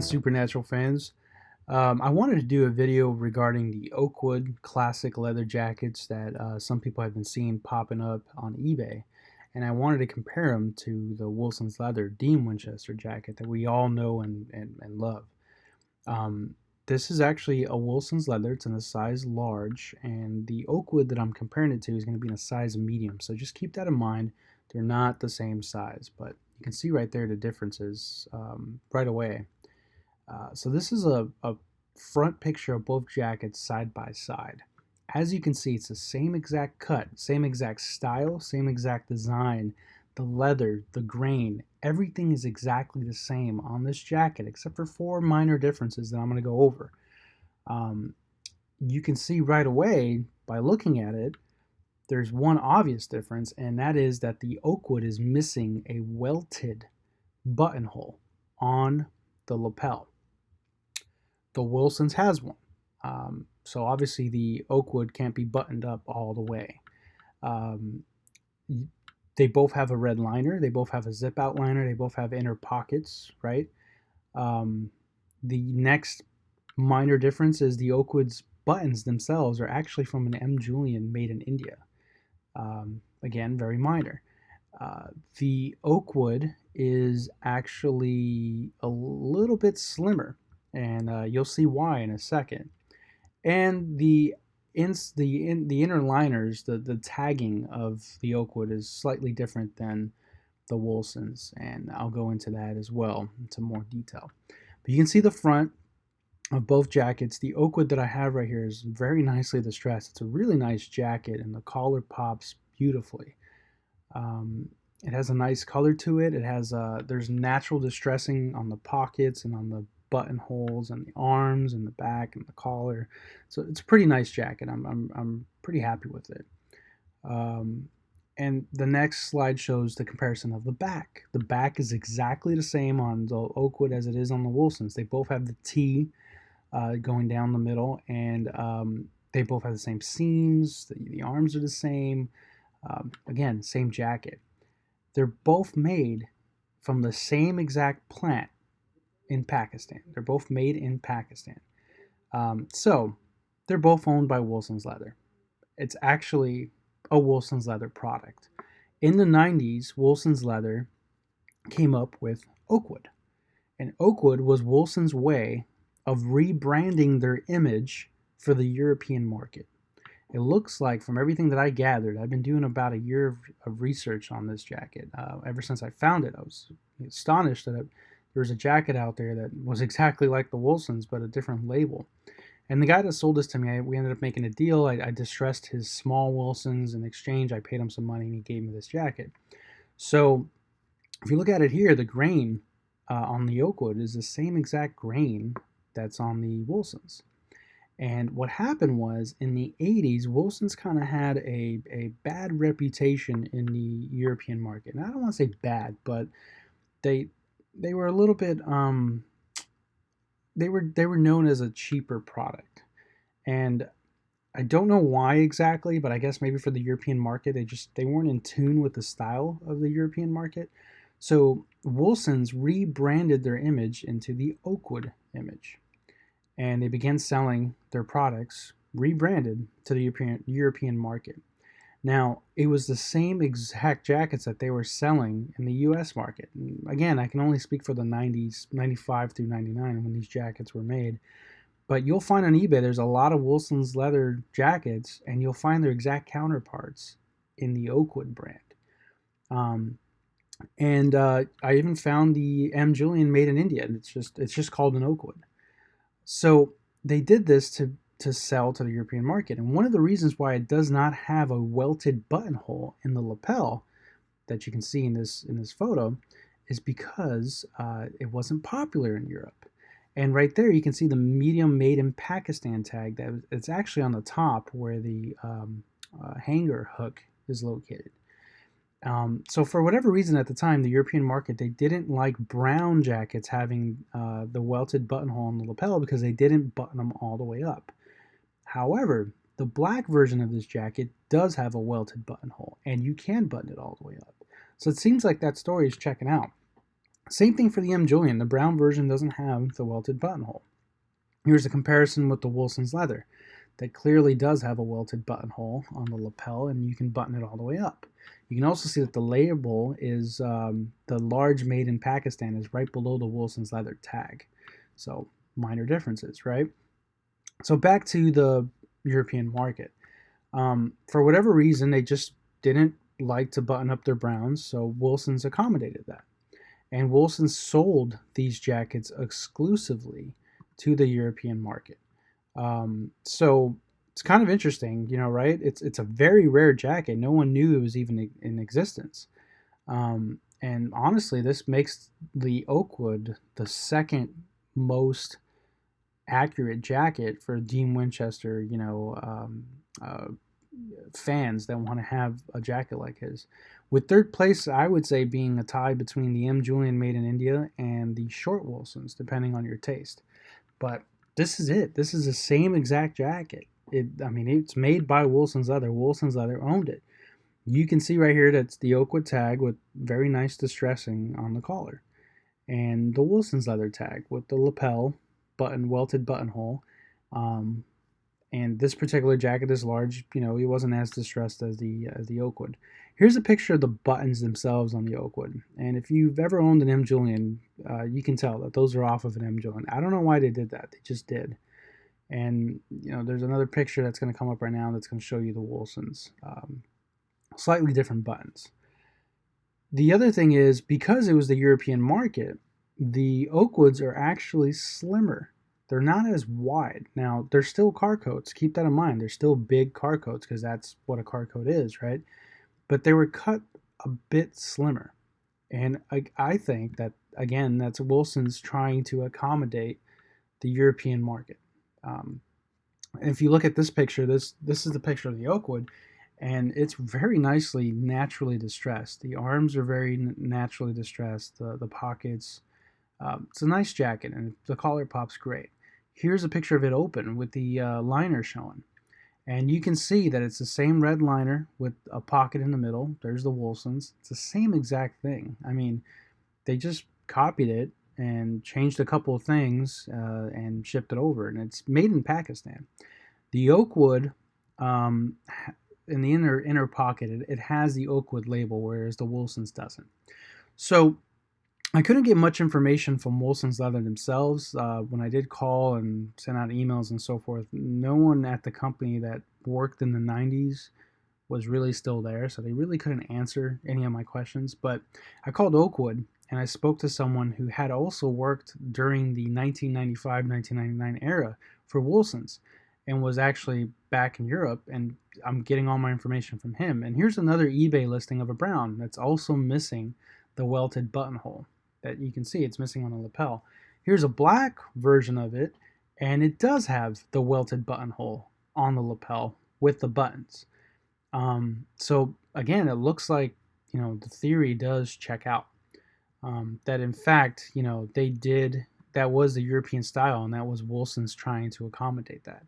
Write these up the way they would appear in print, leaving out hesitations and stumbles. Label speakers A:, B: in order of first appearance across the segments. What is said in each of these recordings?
A: Supernatural fans. I wanted to do a video regarding the Oakwood classic leather jackets that some people have been seeing popping up on eBay. And I wanted to compare them to the Wilson's Leather Dean Winchester jacket that we all know and love. Um, this is actually a Wilson's Leather. It's in a size large, and the Oakwood that I'm comparing it to is going to be in a size medium. So just keep that in mind. They're not the same size, but you can see right there the differences right away. So this is a front picture of both jackets side by side. As you can see, it's the same exact cut, same exact style, same exact design. The leather, the grain, everything is exactly the same on this jacket except for four minor differences that I'm going to go over. Um, you can see right away by looking at it, there's one obvious difference, and that is that the Oakwood is missing a welted buttonhole on the lapel. The Wilson's has one. So obviously the Oakwood can't be buttoned up all the way. Um, they both have a red liner. They both have a zip out liner. They both have inner pockets, right? The next minor difference is the Oakwood's buttons themselves are actually from an M. Julian made in India. Again, very minor. The Oakwood is actually a little bit slimmer, and you'll see why in a second. And the inner liners, the tagging of the Oakwood is slightly different than the Wilson's, and I'll go into that as well into more detail. But you can see the front of both jackets. The Oakwood that I have right here is very nicely distressed. It's a really nice jacket, and the collar pops beautifully. It has a nice color to it. It has there's natural distressing on the pockets and on the buttonholes and the arms and the back and the collar. So it's a pretty nice jacket. I'm pretty happy with it. And the next slide shows the comparison of the back. The back is exactly the same on the Oakwood as it is on the Wilson's. They both have the T going down the middle, and they both have the same seams. The arms are the same. Again, same jacket. They're both made from the same exact plant in Pakistan. They're both made in Pakistan. So they're both owned by Wilson's Leather. It's actually a Wilson's Leather product. In the 90s, Wilson's Leather came up with Oakwood. And Oakwood was Wilson's way of rebranding their image for the European market. It looks like, from everything that I gathered, I've been doing about a year of research on this jacket. Ever since I found it, I was astonished that there was a jacket out there that was exactly like the Wilson's, but a different label. And the guy that sold this to me, we ended up making a deal. I distressed his small Wilson's. In exchange, I paid him some money, and he gave me this jacket. So if you look at it here, the grain on the Oakwood is the same exact grain that's on the Wilson's. And what happened was, in the 80s, Wilson's kind of had a bad reputation in the European market. And I don't want to say bad, but they were a little bit they were known as a cheaper product. And I don't know why exactly, but I guess maybe for the European market, they weren't in tune with the style of the European market. So Wilson's rebranded their image into the Oakwood image, and they began selling their products rebranded to the European market. Now, it was the same exact jackets that they were selling in the US market. And again, I can only speak for the 90s, 95 through 99, when these jackets were made. But you'll find on eBay, there's a lot of Wilson's Leather jackets, and you'll find their exact counterparts in the Oakwood brand. I even found the M. Julian made in India. It's just called an Oakwood. So they did this to sell to the European market. And one of the reasons why it does not have a welted buttonhole in the lapel that you can see in this photo is because it wasn't popular in Europe. And right there you can see the medium made in Pakistan tag. It's actually on the top where the hanger hook is located. So for whatever reason at the time, the European market, they didn't like brown jackets having the welted buttonhole on the lapel because they didn't button them all the way up. However, the black version of this jacket does have a welted buttonhole, and you can button it all the way up. So it seems like that story is checking out. Same thing for the M. Julian. The brown version doesn't have the welted buttonhole. Here's a comparison with the Wilson's leather that clearly does have a welted buttonhole on the lapel, and you can button it all the way up. You can also see that the label is the large made in Pakistan is right below the Wilson's leather tag. So minor differences, right? So back to the European market. For whatever reason, they just didn't like to button up their browns, so Wilson's accommodated that. And Wilson sold these jackets exclusively to the European market. So it's kind of interesting, right? It's a very rare jacket. No one knew it was even in existence. And honestly, this makes the Oakwood the second most accurate jacket for Dean Winchester, fans that want to have a jacket like his. With third place, I would say being a tie between the M. Julian made in India and the short Wilsons, depending on your taste. But this is it. This is the same exact jacket. It's made by Wilson's Leather. Wilson's Leather owned it. You can see right here that's the Oakwood tag with very nice distressing on the collar, and the Wilson's Leather tag with the lapel welted buttonhole. And this particular jacket is large. It wasn't as distressed as the Oakwood. Here's a picture of the buttons themselves on the Oakwood. And if you've ever owned an M. Julian, you can tell that those are off of an M. Julian. I don't know why they did that. They just did. And there's another picture that's going to come up right now that's going to show you the Wilsons. Slightly different buttons. The other thing is, because it was the European market, the Oakwoods are actually slimmer. They're not as wide. Now, they're still car coats. Keep that in mind. They're still big car coats because that's what a car coat is, right? But they were cut a bit slimmer. And I think that, again, that's Wilson's trying to accommodate the European market. If you look at this picture, this is the picture of the Oakwood, and it's very nicely naturally distressed. The arms are very naturally distressed. The pockets. It's a nice jacket, and the collar pop's great. Here's a picture of it open with the liner showing. And you can see that it's the same red liner with a pocket in the middle. There's the Wilsons. It's the same exact thing. They just copied it and changed a couple of things and shipped it over. And it's made in Pakistan. The Oakwood, in the inner pocket, it has the Oakwood label, whereas the Wilsons doesn't. So I couldn't get much information from Wilson's Leather themselves. When I did call and send out emails and so forth, no one at the company that worked in the 90s was really still there, so they really couldn't answer any of my questions. But I called Oakwood, and I spoke to someone who had also worked during the 1995-1999 era for Wilson's and was actually back in Europe, and I'm getting all my information from him. And here's another eBay listing of a brown that's also missing the welted buttonhole. That you can see it's missing on the lapel. Here's a black version of it, and it does have the welted buttonhole on the lapel with the buttons. So again, it looks like the theory does check out. That in fact, that was the European style, and that was Wilson's trying to accommodate that.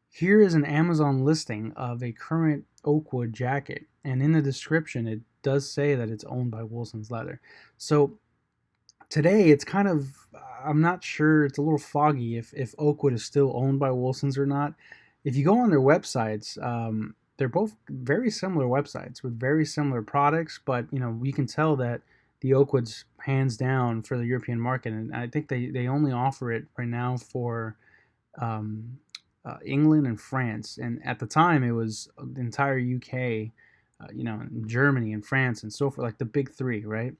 A: Here is an Amazon listing of a current Oakwood jacket, and in the description it does say that it's owned by Wilson's Leather. So today it's kind of, I'm not sure, it's a little foggy if Oakwood is still owned by Wilson's or not. If you go on their websites, they're both very similar websites with very similar products, but we can tell that the Oakwood's hands down for the European market, and I think they only offer it right now for England and France, and at the time it was the entire UK, Germany and France and so forth, like the big three, right?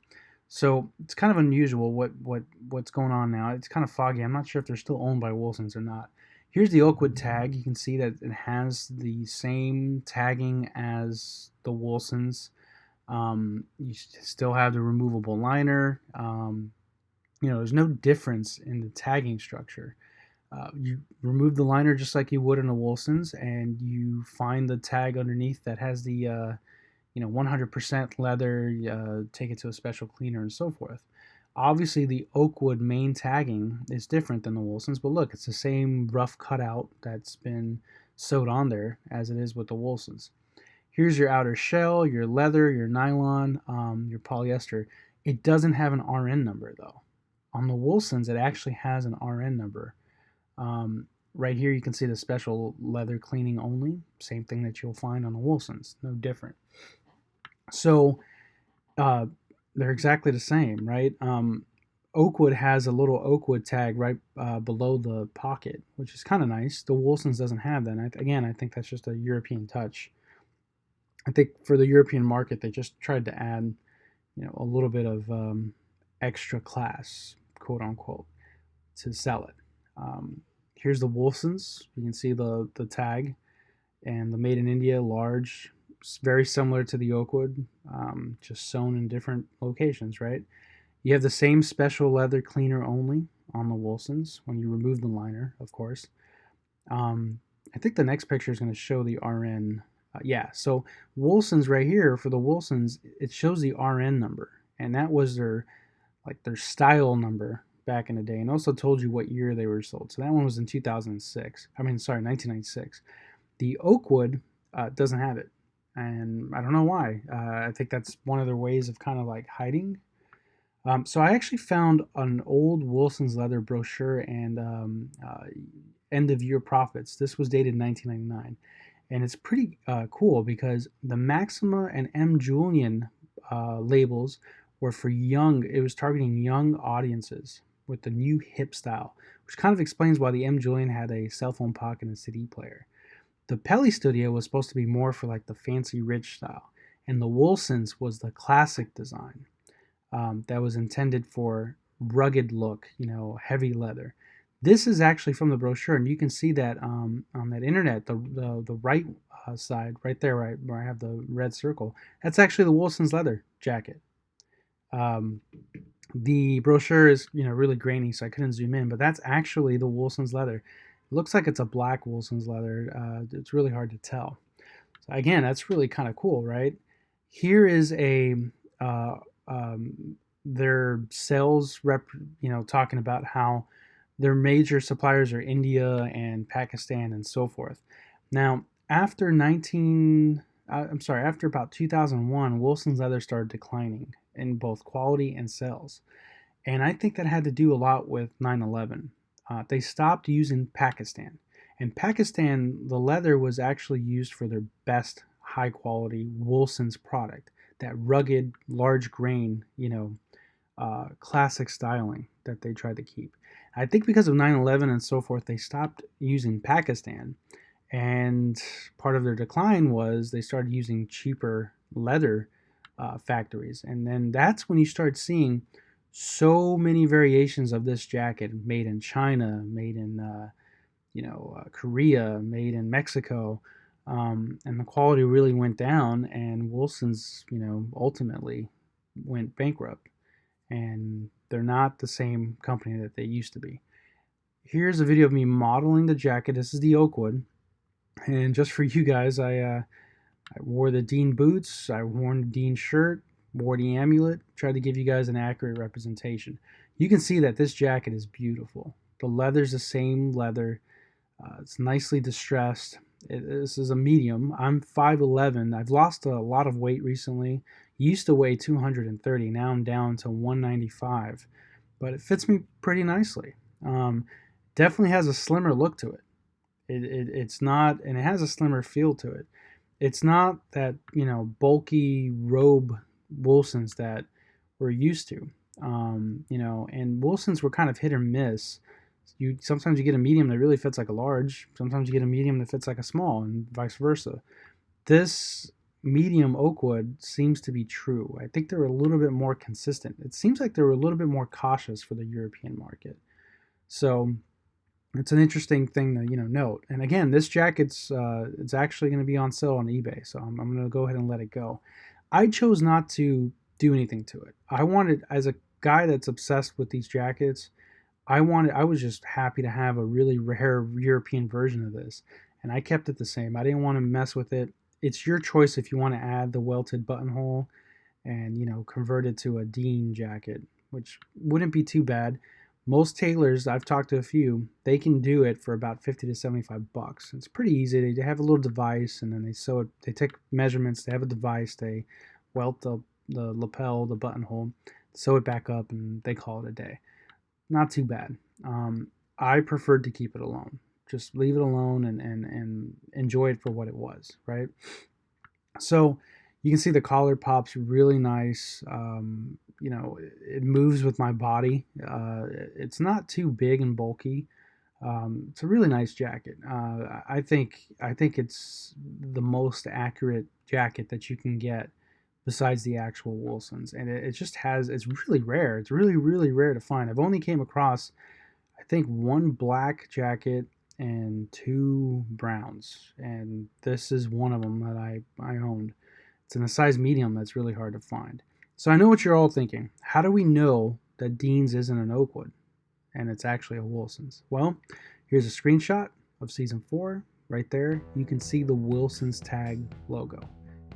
A: So it's kind of unusual what's going on now. It's kind of foggy. I'm not sure if they're still owned by Wilson's or not. Here's the Oakwood tag. You can see that it has the same tagging as the Wilson's. You still have the removable liner. There's no difference in the tagging structure. You remove the liner just like you would in a Wilson's, and you find the tag underneath that has the 100% leather, take it to a special cleaner and so forth. Obviously, the Oakwood main tagging is different than the Wilson's, but look, it's the same rough cutout that's been sewed on there as it is with the Wilson's. Here's your outer shell, your leather, your nylon, your polyester. It doesn't have an RN number though. On the Wilsons, it actually has an RN number. Right here, you can see the special leather cleaning only. Same thing that you'll find on the Wilsons, no different. So uh, they're exactly the same, right? Oakwood has a little Oakwood tag right below the pocket, which is kind of nice. The Wilsons doesn't have that. Again, I think that's just a European touch. I think for the European market, they just tried to add, a little bit of extra class, quote unquote, to sell it. Here's the Wilsons. You can see the tag and the Made in India large, very similar to the Oakwood, just sewn in different locations, right? You have the same special leather cleaner only on the Wilsons when you remove the liner, of course. I think the next picture is going to show the RN. Yeah, so Wilsons right here, for the Wilsons, it shows the RN number, and that was their style number back in the day, and also told you what year they were sold. So that one was in 2006. 1996. The Oakwood doesn't have it, and I don't know why. I think that's one of their ways of kind of like hiding. So I actually found an old Wilson's leather brochure and end of year profits. This was dated 1999, and it's pretty cool because the Maxima and M. Julian labels were for young. It was targeting young audiences with the new hip style, which kind of explains why the M. Julian had a cell phone pocket and CD player. The Pelly Studio was supposed to be more for like the fancy rich style, and the Wilsons was the classic design that was intended for rugged look, heavy leather. This is actually from the brochure, and you can see that on that internet, the right side, right there, right where I have the red circle. That's actually the Wilson's leather jacket. The brochure is really grainy, so I couldn't zoom in, but that's actually the Wilson's leather. It looks like it's a black Wilson's leather. It's really hard to tell. So again, that's really kind of cool, right? Here is a uh, their sales rep, talking about how their major suppliers are India and Pakistan and so forth. Now, after about 2001, Wilson's leather started declining in both quality and sales. And I think that had to do a lot with 9/11. They stopped using Pakistan. And Pakistan, the leather was actually used for their best high quality Wilson's product, that rugged, large grain, classic styling that they tried to keep. I think because of 9/11 and so forth, they stopped using Pakistan. And part of their decline was they started using cheaper leather factories. And then that's when you start seeing so many variations of this jacket made in China, made in Korea, made in Mexico, and the quality really went down. And Wilson's, ultimately went bankrupt, and they're not the same company that they used to be. Here's a video of me modeling the jacket. This is the Oakwood, and just for you guys, I wore the Dean boots, I wore the Dean shirt, wore the amulet, tried to give you guys an accurate representation. You can see that this jacket is beautiful. The leather's the same leather. It's nicely distressed. This is a medium. I'm 5'11". I've lost a lot of weight recently. Used to weigh 230. Now I'm down to 195. But it fits me pretty nicely. Definitely has a slimmer look to it. It's not, and it has a slimmer feel to it. It's not that, bulky robe Wilsons that we're used to. And Wilsons were kind of hit or miss. Sometimes you get a medium that really fits like a large. Sometimes you get a medium that fits like a small, and vice versa. This medium Oakwood seems to be true. I think they're a little bit more consistent. It seems like they were a little bit more cautious for the European market. So it's an interesting thing to note. And again, this jacket's it's actually going to be on sale on eBay, so I'm going to go ahead and let it go. I chose not to do anything to it. I wanted, as a guy that's obsessed with these jackets, I was just happy to have a really rare European version of this, and I kept it the same. I didn't want to mess with it. It's your choice if you want to add the welted buttonhole and convert it to a Dean jacket, which wouldn't be too bad. Most tailors, I've talked to a few, they can do it for about 50 to 75 bucks. It's pretty easy. They have a little device, and then they sew it. They take measurements. They have a device. They welt the the lapel, the buttonhole, sew it back up, and they call it a day. Not too bad. I preferred to keep it alone. Just leave it alone and enjoy it for what it was, right? So you can see the collar pops really nice. You know, it moves with my body. It's not too big and bulky. It's a really nice jacket. I think it's the most accurate jacket that you can get besides the actual Wilsons, and it just has. It's really rare. It's really rare to find. I've only came across, I think, one black jacket and two browns, and this is one of them that I owned. It's in a size medium that's really hard to find. So I know what you're all thinking. How do we know that Dean's isn't an Oakwood and it's actually a Wilson's? Well, here's a screenshot of season 4. Right there, you can see the Wilson's tag logo.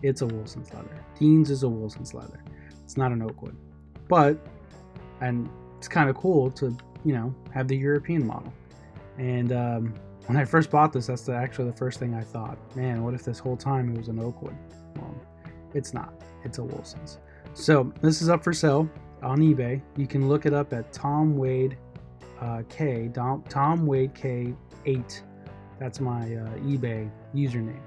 A: It's a Wilson's leather. Dean's is a Wilson's leather. It's not an Oakwood. But, and it's kind of cool to, you know, have the European model. And when I first bought this, that's actually the first thing I thought. Man, what if this whole time it was an Oakwood? Well, it's not. It's a Wilson's. So this is up for sale on eBay. You can look it up at Tom Wade K. Tom Wade K8. That's my eBay username.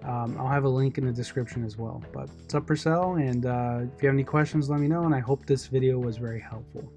A: I'll have a link in the description as well. But it's up for sale, and if you have any questions, let me know. And I hope this video was very helpful.